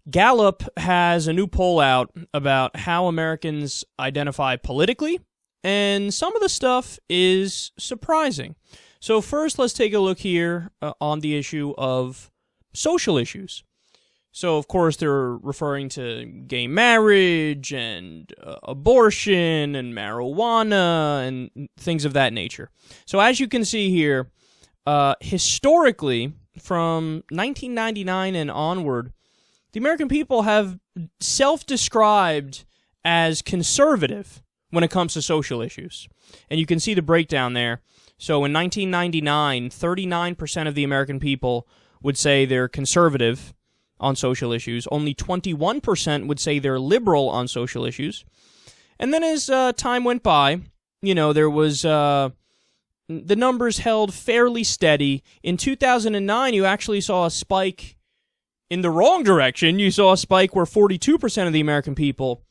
Gallup has a new poll out about how Americans identify politically, and some of the stuff is surprising. So first, let's take a look here on the issue of social issues. So, of course, they're referring to gay marriage and abortion and marijuana and things of that nature. So as you can see here, historically, from 1999 and onward, the American people have self-described as conservative when it comes to social issues. And you can see the breakdown there. So in 1999, 39% of the American people would say they're conservative on social issues. Only 21% would say they're liberal on social issues. And then as time went by, there was the numbers held fairly steady. In 2009, you actually saw a spike in the wrong direction. You saw a spike where 42% of the American people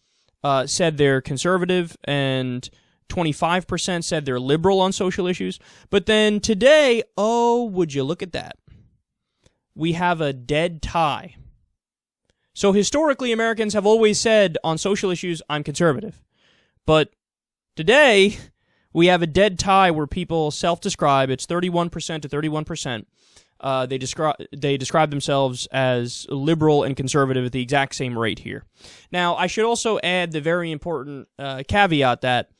said they're conservative and 25% said they're liberal on social issues. But then today, oh, would you look at that? We have a dead tie. So historically, Americans have always said on social issues, I'm conservative. But today, we have a dead tie where people self-describe. It's 31% to 31%. They describe themselves as liberal and conservative at the exact same rate here. Now, I should also add the very important caveat that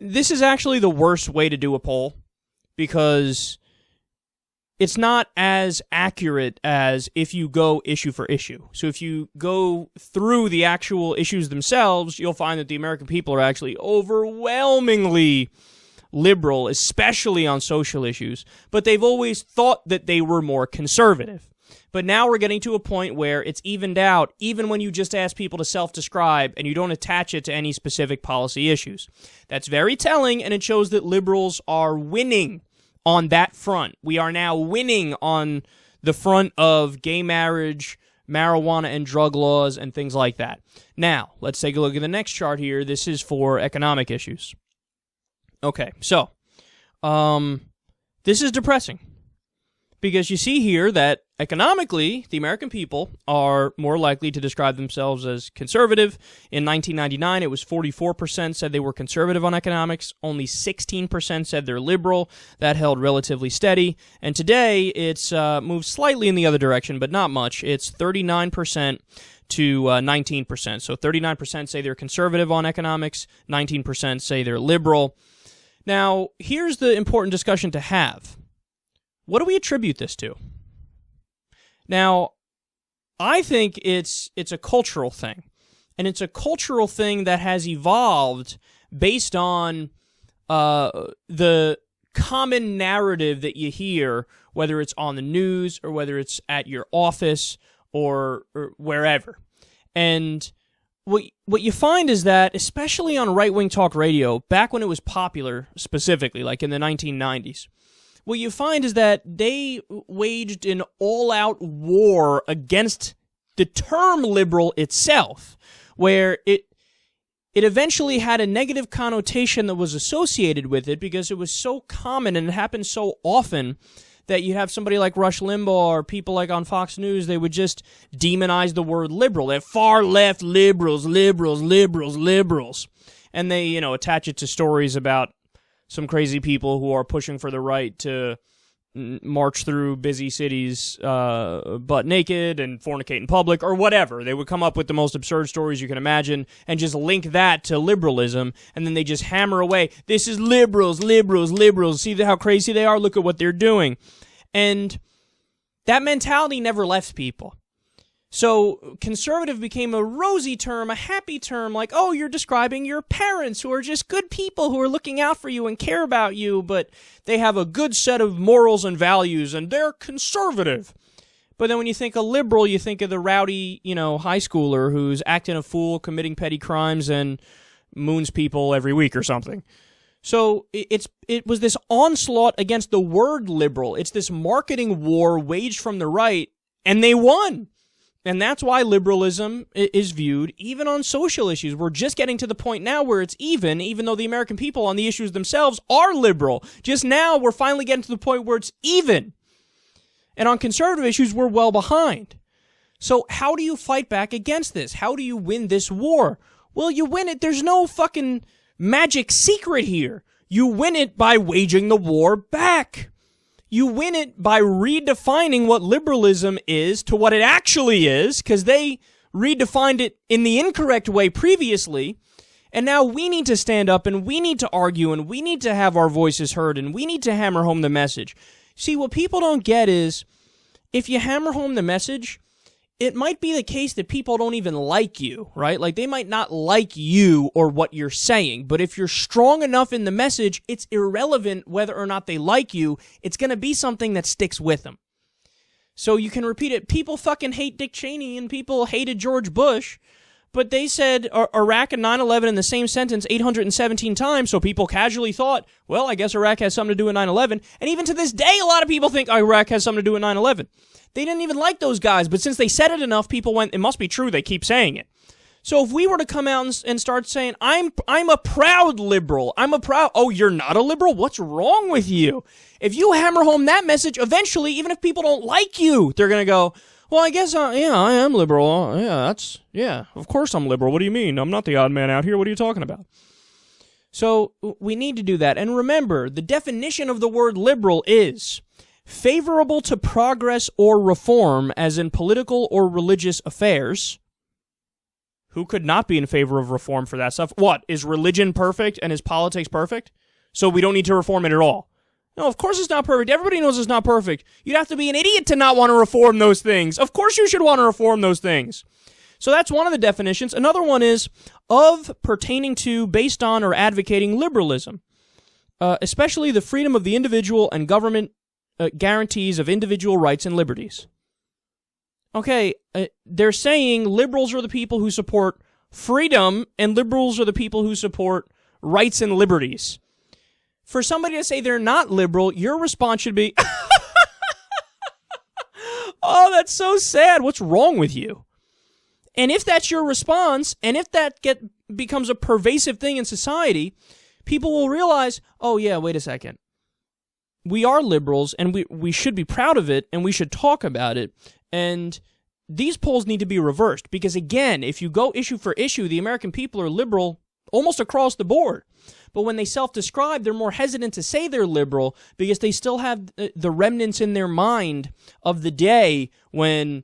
this is actually the worst way to do a poll, because it's not as accurate as if you go issue for issue. So if you go through the actual issues themselves, you'll find that the American people are actually overwhelmingly liberal, especially on social issues. But they've always thought that they were more conservative. But now we're getting to a point where it's evened out, even when you just ask people to self-describe and you don't attach it to any specific policy issues. That's very telling, and it shows that liberals are winning on that front. We are now winning on the front of gay marriage, marijuana and drug laws, and things like that. Now, let's take a look at the next chart here. This is for economic issues. Okay, so this is depressing, because you see here that economically, the American people are more likely to describe themselves as conservative. In 1999, it was 44% said they were conservative on economics. Only 16% said they're liberal. That held relatively steady. And today, it's moved slightly in the other direction, but not much. It's 39% to 19%. So 39% say they're conservative on economics. 19% say they're liberal. Now, here's the important discussion to have. What do we attribute this to? Now, I think it's a cultural thing, and it's a cultural thing that has evolved based on the common narrative that you hear, whether it's on the news or whether it's at your office or wherever. And what you find is that, especially on right-wing talk radio, back when it was popular specifically, like in the 1990s, what you find is that they waged an all-out war against the term liberal itself, where it eventually had a negative connotation that was associated with it because it was so common and it happened so often that you'd have somebody like Rush Limbaugh or people like on Fox News, they would just demonize the word liberal. They're far-left liberals. And they, attach it to stories about some crazy people who are pushing for the right to march through busy cities butt naked and fornicate in public or whatever. They would come up with the most absurd stories you can imagine and just link that to liberalism, and then they just hammer away. This is liberals. See how crazy they are? Look at what they're doing. And that mentality never left people. So conservative became a rosy term, a happy term, like, oh, you're describing your parents who are just good people who are looking out for you and care about you, but they have a good set of morals and values, and they're conservative. But then when you think of liberal, you think of the rowdy, high schooler who's acting a fool, committing petty crimes, and moons people every week or something. So it was this onslaught against the word liberal. It's this marketing war waged from the right, and they won. And that's why liberalism is viewed even on social issues. We're just getting to the point now where it's even though the American people on the issues themselves are liberal. Just now, we're finally getting to the point where it's even. And on conservative issues, we're well behind. So how do you fight back against this? How do you win this war? Well, you win it. There's no fucking magic secret here. You win it by waging the war back. You win it by redefining what liberalism is to what it actually is, because they redefined it in the incorrect way previously. And now we need to stand up and we need to argue and we need to have our voices heard and we need to hammer home the message. See, what people don't get is if you hammer home the message, it might be the case that people don't even like you, right? Like, they might not like you or what you're saying, but if you're strong enough in the message, it's irrelevant whether or not they like you. It's going to be something that sticks with them. So you can repeat it. People fucking hate Dick Cheney and people hated George Bush, but they said Iraq and 9/11 in the same sentence 817 times, so people casually thought, well, I guess Iraq has something to do with 9/11. And even to this day, a lot of people think Iraq has something to do with 9/11. They didn't even like those guys, but since they said it enough, people went, it must be true, they keep saying it. So if we were to come out and start saying, I'm a proud liberal, oh, you're not a liberal? What's wrong with you? If you hammer home that message, eventually, even if people don't like you, they're going to go, well, I guess, I am liberal. Of course I'm liberal. What do you mean? I'm not the odd man out here. What are you talking about? So we need to do that. And remember, the definition of the word liberal is favorable to progress or reform, as in political or religious affairs. Who could not be in favor of reform for that stuff? What, is religion perfect and is politics perfect? So we don't need to reform it at all? No, of course it's not perfect. Everybody knows it's not perfect. You'd have to be an idiot to not want to reform those things. Of course you should want to reform those things. So that's one of the definitions. Another one is of, pertaining to, based on, or advocating liberalism, especially the freedom of the individual and government guarantees of individual rights and liberties. Okay, they're saying liberals are the people who support freedom and liberals are the people who support rights and liberties. For somebody to say they're not liberal, your response should be, oh, that's so sad. What's wrong with you? And if that's your response, and if that becomes a pervasive thing in society, people will realize, oh yeah, wait a second. We are liberals, and we should be proud of it, and we should talk about it. And these polls need to be reversed, because again, if you go issue for issue, the American people are liberal almost across the board. But when they self-describe, they're more hesitant to say they're liberal because they still have the remnants in their mind of the day when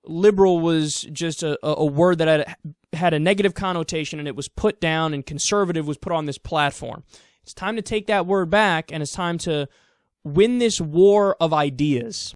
liberal was just a word that had a negative connotation and it was put down, and conservative was put on this platform. It's time to take that word back, and it's time to win this war of ideas.